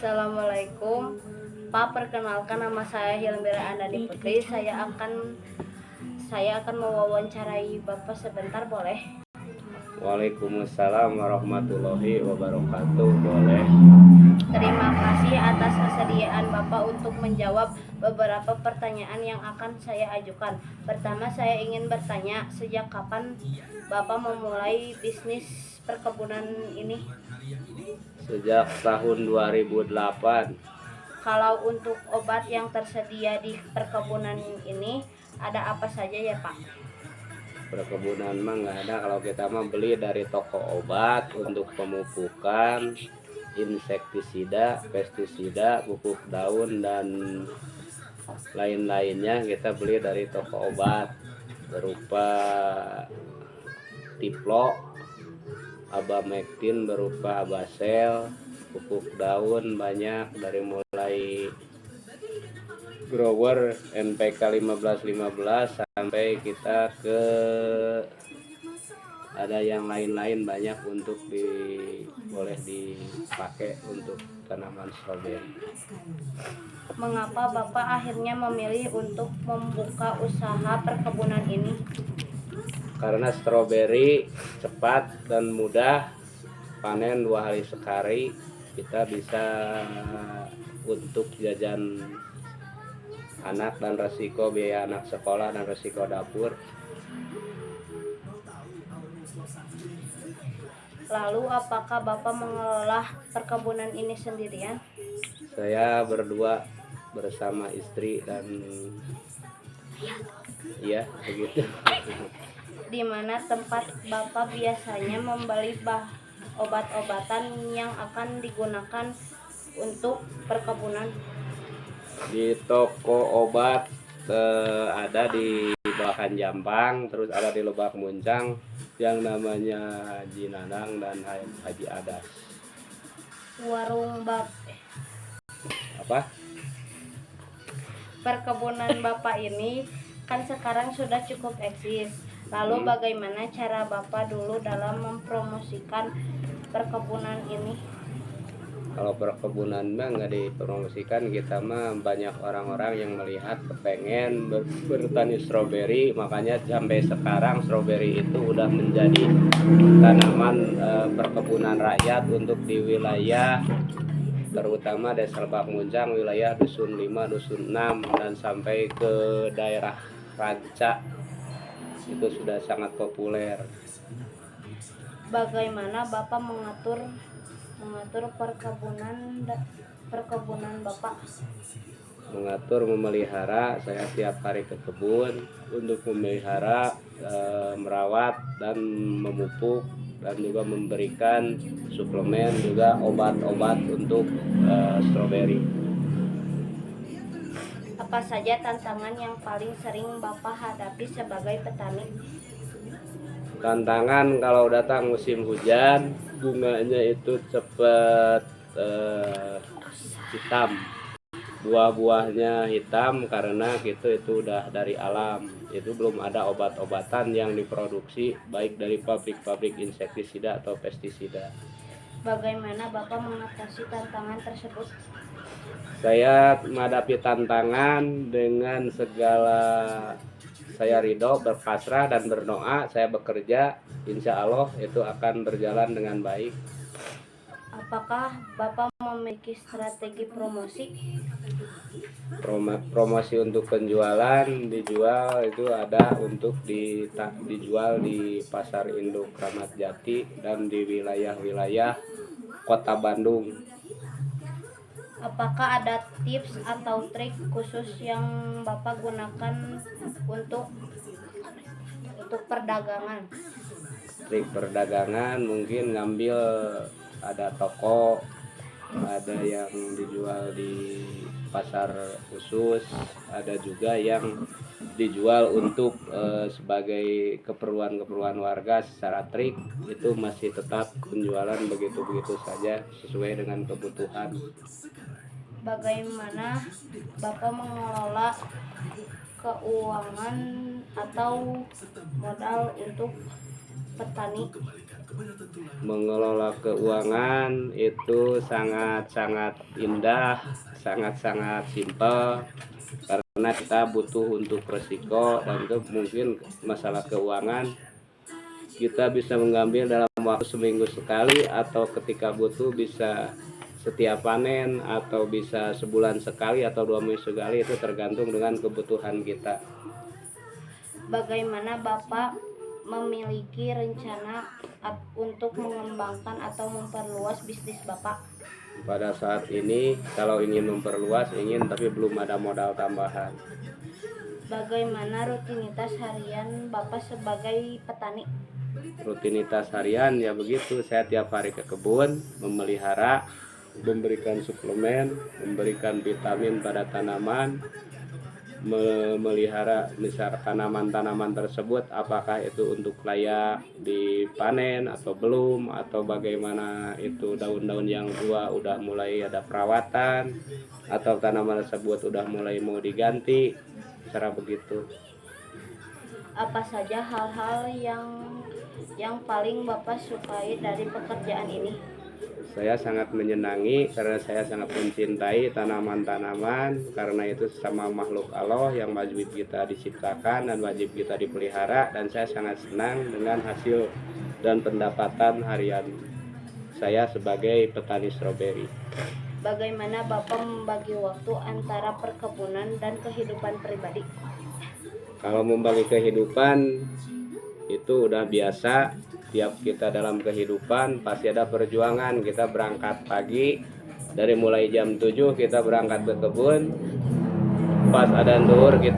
Assalamualaikum Pak, perkenalkan nama saya Hilmira Andani Putri. Saya akan mewawancarai Bapak sebentar, boleh? Waalaikumsalam warahmatullahi wabarakatuh. Boleh. Terima kasih atas kesediaan Bapak untuk menjawab beberapa pertanyaan yang akan saya ajukan. Pertama, saya ingin bertanya, sejak kapan Bapak memulai bisnis perkebunan ini? Sejak tahun 2008. Kalau untuk obat yang tersedia di perkebunan ini, ada apa saja ya Pak? Perkebunan mah nggak ada, kalau kita mah beli dari toko obat untuk pemupukan, insektisida, pestisida, pupuk daun dan lain-lainnya kita beli dari toko obat berupa Tiplo, Abamectin berupa Abasel, pupuk daun banyak dari mulai grower NPK 1515 sampai kita ke ada yang lain-lain banyak untuk boleh dipakai untuk tanaman stroberi. Mengapa Bapak akhirnya memilih untuk membuka usaha perkebunan ini? Karena stroberi cepat dan mudah, panen 2 hari sekali, kita bisa untuk jajan anak dan resiko biaya anak sekolah dan resiko dapur. Lalu apakah Bapak mengelola perkebunan ini sendirian? Saya berdua bersama istri dan ya begitu. Di mana tempat Bapak biasanya membeli obat-obatan yang akan digunakan untuk perkebunan? Di toko obat ada di Bahan Jampang, terus ada di Lebak Muncang yang namanya Haji Nanang dan Haji Adas. Warung Apa? Perkebunan Bapak ini kan sekarang sudah cukup eksis. Lalu bagaimana cara Bapak dulu dalam mempromosikan perkebunan ini? Kalau perkebunan mah nggak dipromosikan, kita mah banyak orang-orang yang melihat kepengen bertani stroberi, makanya sampai sekarang stroberi itu udah menjadi tanaman perkebunan rakyat untuk di wilayah terutama Desa Lebak Muncang, wilayah Dusun 5, Dusun 6 dan sampai ke daerah Ranca itu sudah sangat populer. Bagaimana Bapak mengatur perkebunan Bapak? Mengatur, memelihara, saya tiap hari ke kebun untuk memelihara, merawat dan memupuk dan juga memberikan suplemen juga obat-obat untuk stroberi. Apa saja tantangan yang paling sering Bapak hadapi sebagai petani? Tantangan kalau datang musim hujan, bunganya itu cepat hitam, buah-buahnya hitam karena itu udah dari alam, itu belum ada obat-obatan yang diproduksi baik dari pabrik-pabrik insektisida atau pestisida. Bagaimana Bapak mengatasi tantangan tersebut? Saya menghadapi tantangan dengan segala, saya ridho, berpasrah dan berdoa. Saya bekerja, insya Allah itu akan berjalan dengan baik. Apakah Bapak memiliki strategi promosi? Promosi untuk penjualan, dijual itu ada untuk dijual di Pasar Induk Kramat Jati dan di wilayah-wilayah Kota Bandung. Apakah ada tips atau trik khusus yang Bapak gunakan untuk perdagangan? Trik perdagangan mungkin ngambil, ada toko, ada yang dijual di pasar khusus, ada juga yang dijual untuk sebagai keperluan warga secara trik, itu masih tetap penjualan begitu-begitu saja sesuai dengan kebutuhan. Bagaimana Bapak mengelola keuangan atau modal untuk petani? mengelola keuangan itu sangat-sangat indah, sangat-sangat simpel, karena kita butuh untuk resiko, dan itu mungkin masalah keuangan kita bisa mengambil dalam waktu seminggu sekali, atau ketika butuh bisa setiap panen, atau bisa sebulan sekali atau 2 minggu sekali, itu tergantung dengan kebutuhan kita. Bagaimana Bapak memiliki rencana untuk mengembangkan atau memperluas bisnis Bapak? Pada saat ini kalau ingin memperluas ingin, tapi belum ada modal tambahan. Bagaimana rutinitas harian Bapak sebagai petani? Rutinitas harian ya begitu, saya tiap hari ke kebun, memelihara, memberikan suplemen, memberikan vitamin pada tanaman, memelihara misal tanaman-tanaman tersebut apakah itu untuk layak dipanen atau belum, atau bagaimana itu daun-daun yang tua udah mulai ada perawatan, atau tanaman tersebut udah mulai mau diganti, cara begitu. Apa saja hal-hal yang paling Bapak sukai dari pekerjaan ini? Saya sangat menyenangi karena saya sangat mencintai tanaman-tanaman, karena itu sama makhluk Allah yang wajib kita diciptakan dan wajib kita dipelihara, dan saya sangat senang dengan hasil dan pendapatan harian saya sebagai petani stroberi. Bagaimana Bapak membagi waktu antara perkebunan dan kehidupan pribadi? Kalau membagi kehidupan itu udah biasa. Tiap kita dalam kehidupan pasti ada perjuangan. Kita berangkat pagi, dari mulai jam 7 kita berangkat ke kebun. Pas ada zuhur kita